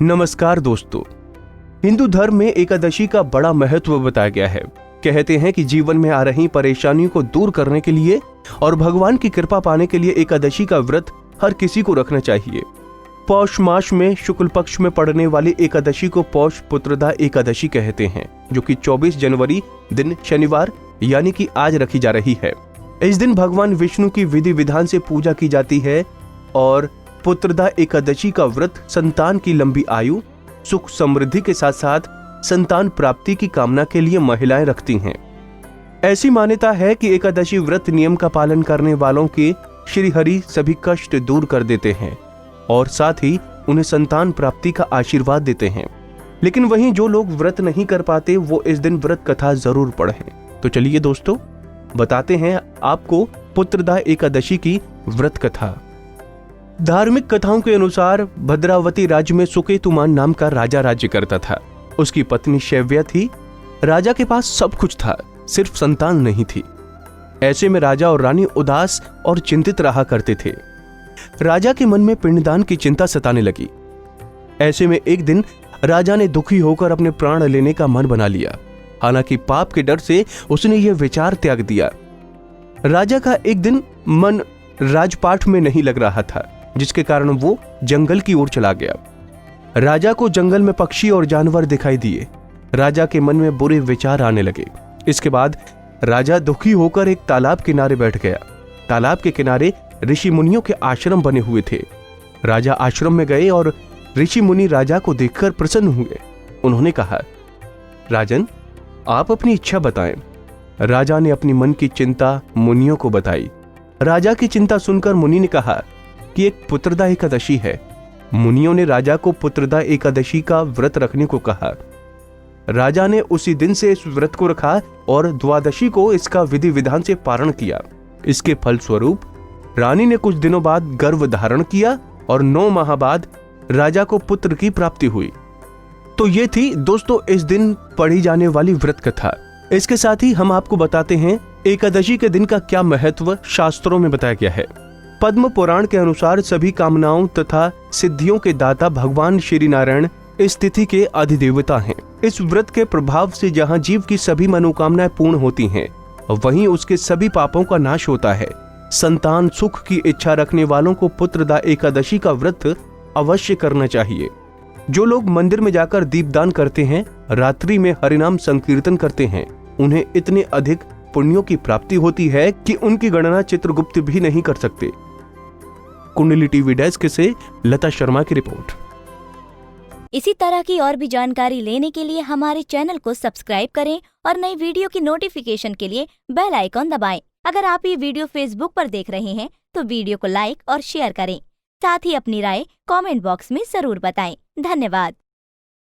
नमस्कार दोस्तों, हिंदू धर्म में एकादशी का बड़ा महत्व बताया गया है। कहते हैं कि जीवन में आ रही परेशानियों को दूर करने के लिए और भगवान की कृपा पाने के लिए एकादशी का व्रत हर किसी को रखना चाहिए। पौष मास में शुक्ल पक्ष में पड़ने वाली एकादशी को पौष पुत्रदा एकादशी कहते हैं, जो कि 24 जनवरी दिन शनिवार यानी कि आज रखी जा रही है। इस दिन भगवान विष्णु की विधि विधान से पूजा की जाती है और पुत्रदा एकादशी का व्रत संतान की लंबी आयु, सुख समृद्धि के साथ साथ संतान प्राप्ति की कामना के लिए महिलाएं रखती हैं। ऐसी मान्यता है कि एकादशी व्रत नियम का पालन करने वालों के श्री हरि सभी कष्ट दूर कर देते हैं और साथ ही उन्हें संतान प्राप्ति का आशीर्वाद देते हैं। लेकिन वहीं जो लोग व्रत नहीं कर पाते वो इस दिन व्रत कथा जरूर पढ़ें। तो चलिए दोस्तों, बताते हैं आपको पुत्रदा एकादशी की व्रत कथा। धार्मिक कथाओं के अनुसार भद्रावती राज्य में सुकेतुमान नाम का राजा राज्य करता था। उसकी पत्नी शैव्या थी। राजा के पास सब कुछ था, सिर्फ संतान नहीं थी। ऐसे में राजा और रानी उदास और चिंतित रहा करते थे। राजा के मन में पिंडदान की चिंता सताने लगी। ऐसे में एक दिन राजा ने दुखी होकर अपने प्राण लेने का मन बना लिया। हालांकि पाप के डर से उसने यह विचार त्याग दिया। राजा का एक दिन मन राजपाट में नहीं लग रहा था, जिसके कारण वो जंगल की ओर चला गया। राजा को जंगल में पक्षी और जानवर दिखाई दिए। राजा के मन में बुरे विचार आने लगे। इसके बाद राजा दुखी होकर एक तालाब किनारे बैठ गया। तालाब के किनारे ऋषि मुनियों के आश्रम बने हुए थे। राजा आश्रम में गए और ऋषि मुनि राजा को देखकर प्रसन्न हुए। उन्होंने कहा, राजन, आप अपनी इच्छा बताएं। राजा ने अपनी मन की चिंता मुनियों को बताई। राजा की चिंता सुनकर मुनि ने कहा कि एक पुत्रदा एकादशी है। मुनियों ने राजा को पुत्रदा एकादशी का व्रत रखने को कहा। राजा ने उसी दिन से इस व्रत को रखा और द्वादशी को इसका विधि विधान से पारण किया। इसके फलस्वरूप रानी ने कुछ दिनों बाद गर्भ धारण किया और 9 माह बाद राजा को पुत्र की प्राप्ति हुई। तो ये थी दोस्तों इस दिन पढ़ी जाने वाली व्रत कथा। इसके साथ ही हम आपको बताते हैं एकादशी के दिन का क्या महत्व शास्त्रों में बताया गया है। पद्म पुराण के अनुसार सभी कामनाओं तथा सिद्धियों के दाता भगवान श्री नारायण इस तिथि के अधिदेवता हैं। इस व्रत के प्रभाव से जहां जीव की सभी मनोकामनाएं पूर्ण होती हैं, वहीं उसके सभी पापों का नाश होता है। संतान सुख की इच्छा रखने वालों को पुत्रदा एकादशी का व्रत अवश्य करना चाहिए। जो लोग मंदिर में जाकर दीपदान करते हैं, रात्रि में हरिनाम संकीर्तन करते हैं, उन्हें इतने अधिक पुण्यों की प्राप्ति होती है कि उनकी गणना चित्रगुप्त भी नहीं कर सकते। कुंडली टीवी डेस्क से लता शर्मा की रिपोर्ट। इसी तरह की और भी जानकारी लेने के लिए हमारे चैनल को सब्सक्राइब करें और नई वीडियो की नोटिफिकेशन के लिए बेल आइकॉन दबाएं। अगर आप ये वीडियो फेसबुक पर देख रहे हैं तो वीडियो को लाइक और शेयर करें। साथ ही अपनी राय कमेंट बॉक्स में जरूर बताएं। धन्यवाद।